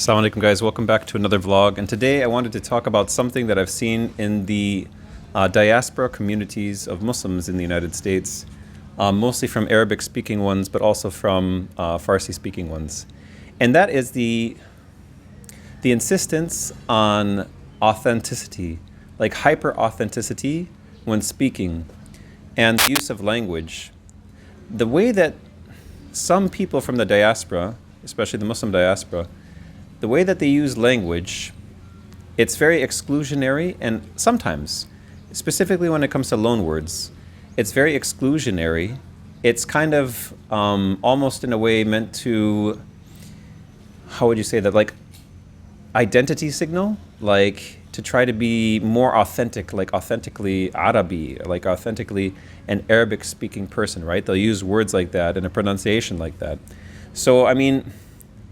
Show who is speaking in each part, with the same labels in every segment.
Speaker 1: Assalamu alaikum guys, welcome back to another vlog, and today I wanted to talk about something that I've seen in the diaspora communities of Muslims in the United States, mostly from Arabic speaking ones but also from Farsi speaking ones. And that is the insistence on authenticity, like hyper authenticity when speaking, and the use of language. The way that some people from the diaspora, especially the Muslim diaspora, the way that they use language, it's very exclusionary, and sometimes, specifically when it comes to loan words, it's very exclusionary. It's kind of almost in a way meant to, how would you say that, like identity signal, like to try to be more authentic, like authentically Arabi, like authentically an Arabic speaking person, right? They'll use words like that and a pronunciation like that. So, I mean,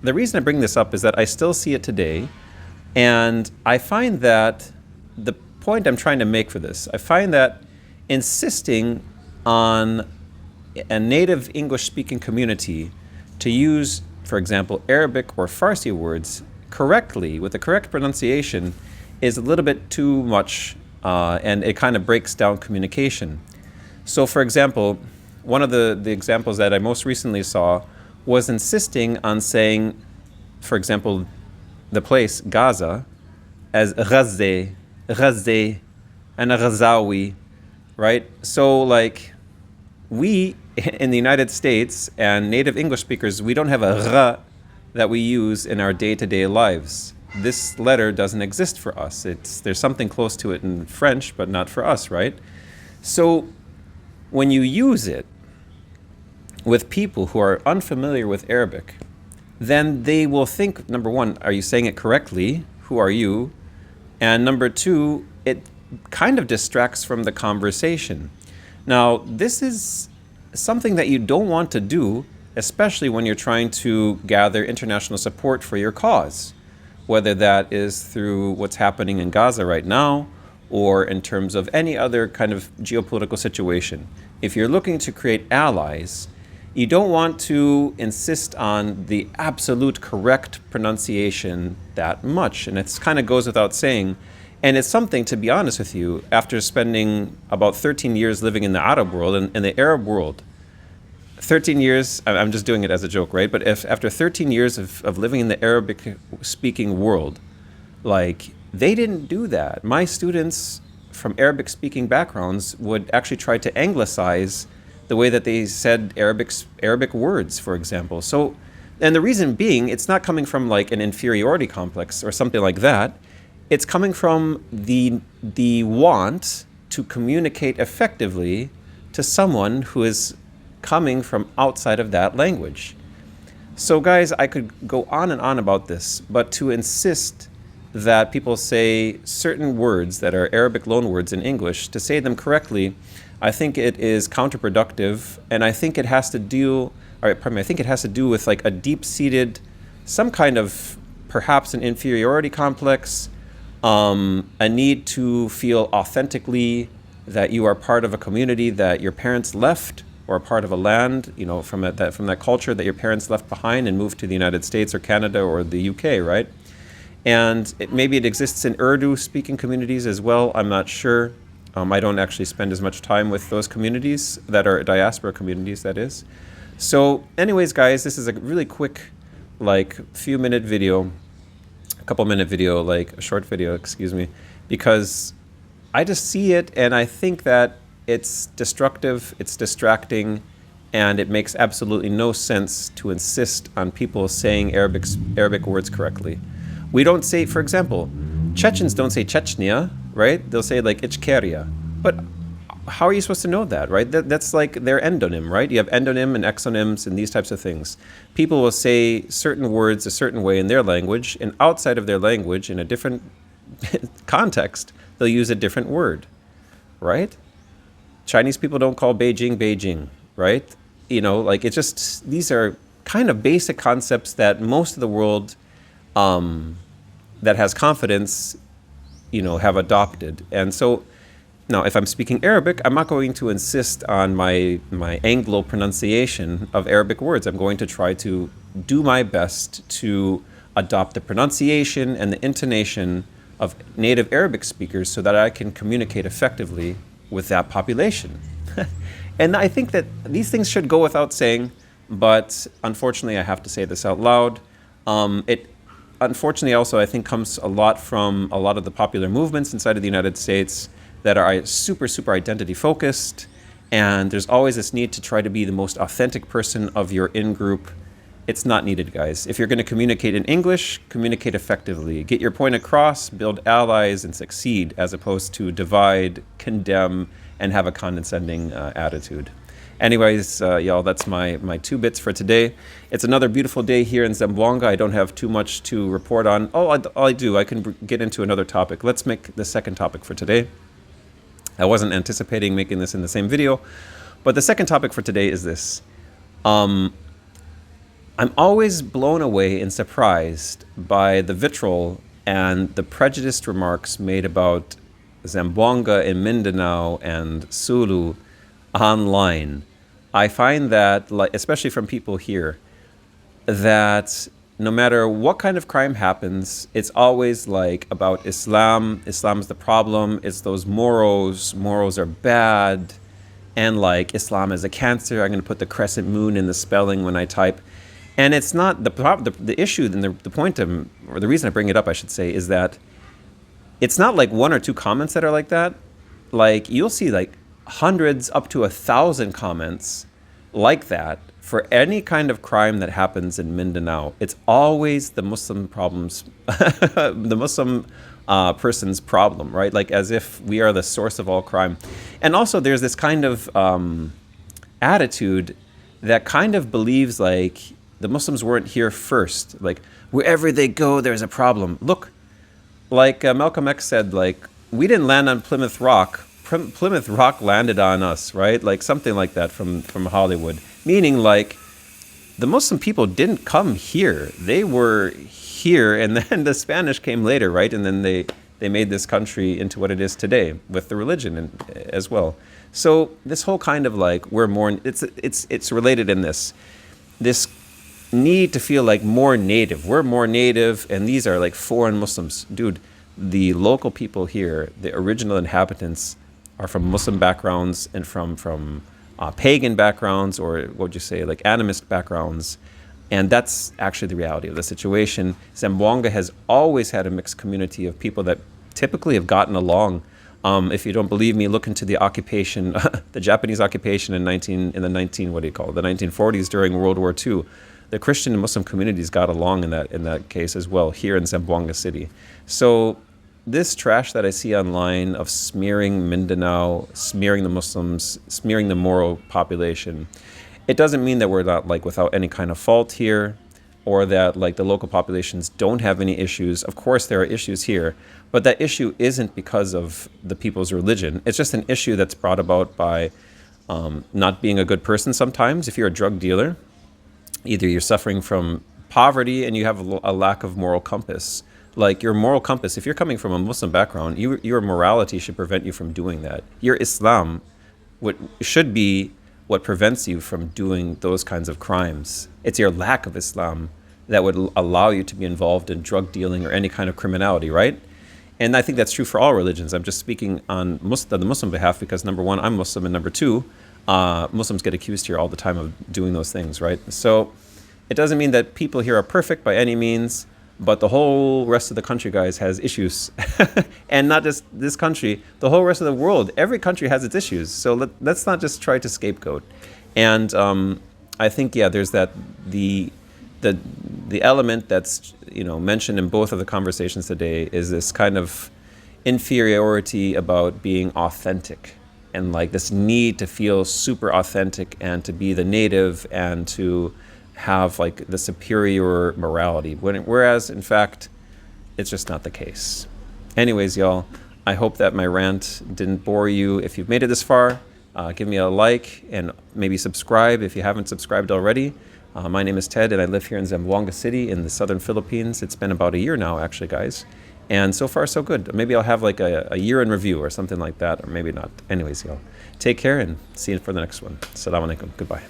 Speaker 1: the reason I bring this up is that I still see it today, and I find that the point I'm trying to make for this, I find that insisting on a native English-speaking community to use, for example, Arabic or Farsi words correctly, with the correct pronunciation, is a little bit too much, and it kind of breaks down communication. So, for example, one of the examples that I most recently saw was insisting on saying, for example, the place Gaza as Ghaze, Ghaze, and Ghazawi, right? So, like, we in the United States and native English speakers, we don't have a gha that we use in our day-to-day lives. This letter doesn't exist for us. There's something close to it in French, but not for us, right? So, when you use it with people who are unfamiliar with Arabic, then they will think, number one, are you saying it correctly? Who are you? And number two, it kind of distracts from the conversation. Now, this is something that you don't want to do, especially when you're trying to gather international support for your cause, whether that is through what's happening in Gaza right now, or in terms of any other kind of geopolitical situation. If you're looking to create allies, you don't want to insist on the absolute correct pronunciation that much. And it kind of goes without saying. And it's something, to be honest with you, after spending about 13 years living in the Arab world and in the Arab world, 13 years, I'm just doing it as a joke, right? But if after 13 years of living in the Arabic speaking world, like, they didn't do that. My students from Arabic speaking backgrounds would actually try to anglicize the way that they said Arabic words, for example. So, and the reason being, it's not coming from like an inferiority complex or something like that. It's coming from the want to communicate effectively to someone who is coming from outside of that language. So guys, I could go on and on about this, but to insist that people say certain words that are Arabic loanwords in English, to say them correctly, I think it is counterproductive, and I think it has to do, I think it has to do with like a deep-seated, some kind of perhaps an inferiority complex, a need to feel authentically that you are part of a community that your parents left, or part of a land, you know, from that culture that your parents left behind and moved to the United States or Canada or the UK, right? And maybe it exists in Urdu-speaking communities as well. I'm not sure. I don't actually spend as much time with those communities that are diaspora communities, that is. So anyways, guys, this is a really quick, like, few-minute video, a couple-minute video, like a short video, excuse me, because I just see it and I think that it's destructive, it's distracting, and it makes absolutely no sense to insist on people saying Arabic words correctly. We don't say, for example, Chechens don't say Chechnya, right? They'll say like Ichkeria. But how are you supposed to know that, right? That's like their endonym, right? You have endonym and exonyms and these types of things. People will say certain words a certain way in their language, and outside of their language, in a different context, they'll use a different word, right? Chinese people don't call Beijing, Beijing, right? You know, like, it's just, these are kind of basic concepts that most of the world that has confidence, you know, have adopted. And so now, if I'm speaking Arabic, I'm not going to insist on my Anglo pronunciation of Arabic words. I'm going to try to do my best to adopt the pronunciation and the intonation of native Arabic speakers so that I can communicate effectively with that population. And I think that these things should go without saying, but unfortunately I have to say this out loud. It unfortunately also I think comes a lot from a lot of the popular movements inside of the United States that are super, super identity focused. And there's always this need to try to be the most authentic person of your in-group. It's not needed, guys. If you're going to communicate in English, communicate effectively. Get your point across, build allies, and succeed, as opposed to divide, condemn, and have a condescending attitude. Anyways, y'all, that's my 2 bits for today. It's another beautiful day here in Zamboanga. I don't have too much to report on. Oh, I do. I can get into another topic. Let's make the second topic for today. I wasn't anticipating making this in the same video, but the second topic for today is this. I'm always blown away and surprised by the vitriol and the prejudiced remarks made about Zamboanga and Mindanao and Sulu online. I find that, like, especially from people here, that no matter what kind of crime happens, it's always like about Islam. Islam's the problem. It's those Moros. Moros are bad. And like Islam is a cancer. I'm going to put the crescent moon in the spelling when I type. And it's not the issue, and the point or the reason I bring it up, I should say, is that it's not like 1 or 2 comments that are like that. Like, you'll see like hundreds up to 1,000 comments like that for any kind of crime that happens in Mindanao. It's always the Muslim problems, the Muslim person's problem, right? Like, as if we are the source of all crime. And also there's this kind of attitude that kind of believes like the Muslims weren't here first. Like, wherever they go, there's a problem. Look, like Malcolm X said, like, we didn't land on Plymouth Rock. Plymouth Rock landed on us, right? Like something like that from Hollywood. Meaning, like, the Muslim people didn't come here. They were here, and then the Spanish came later, right? And then they made this country into what it is today with the religion as well. So this whole kind of like, we're more, it's related in this need to feel like more native. We're more native, and these are like foreign Muslims. Dude, the local people here, the original inhabitants, are from Muslim backgrounds and from pagan backgrounds, or what would you say, like animist backgrounds. And that's actually the reality of the situation. Zamboanga has always had a mixed community of people that typically have gotten along. If you don't believe me, look into the occupation, the Japanese occupation in the 1940s during World War II. The Christian and Muslim communities got along in that case as well, here in Zamboanga City. So this trash that I see online of smearing Mindanao, smearing the Muslims, smearing the Moro population, it doesn't mean that we're not like without any kind of fault here, or that like the local populations don't have any issues. Of course there are issues here, but that issue isn't because of the people's religion. It's just an issue that's brought about by not being a good person sometimes. If you're a drug dealer, either you're suffering from poverty and you have a lack of moral compass. Like, your moral compass, if you're coming from a Muslim background, your morality should prevent you from doing that. Your Islam should be what prevents you from doing those kinds of crimes. It's your lack of Islam that would allow you to be involved in drug dealing or any kind of criminality, right? And I think that's true for all religions. I'm just speaking on the Muslim behalf because, number one, I'm Muslim, and number two, Muslims get accused here all the time of doing those things, right? So it doesn't mean that people here are perfect by any means, but the whole rest of the country, guys, has issues. And not just this country, the whole rest of the world. Every country has its issues. So let's not just try to scapegoat. And I think, yeah, there's the element that's, mentioned in both of the conversations today is this kind of inferiority about being authentic, and like this need to feel super authentic and to be the native and to have like the superior morality, whereas in fact it's just not the case. Anyways, y'all, I hope that my rant didn't bore you. If you've made it this far, give me a like and maybe subscribe if you haven't subscribed already. My name is Ted, and I live here in Zamboanga City in the southern Philippines. It's been about a year now, actually, guys, and so far so good. Maybe I'll have like a year in review or something like that, or maybe not. Anyways, y'all, take care and see you for the next one. Assalamu alaikum. Goodbye.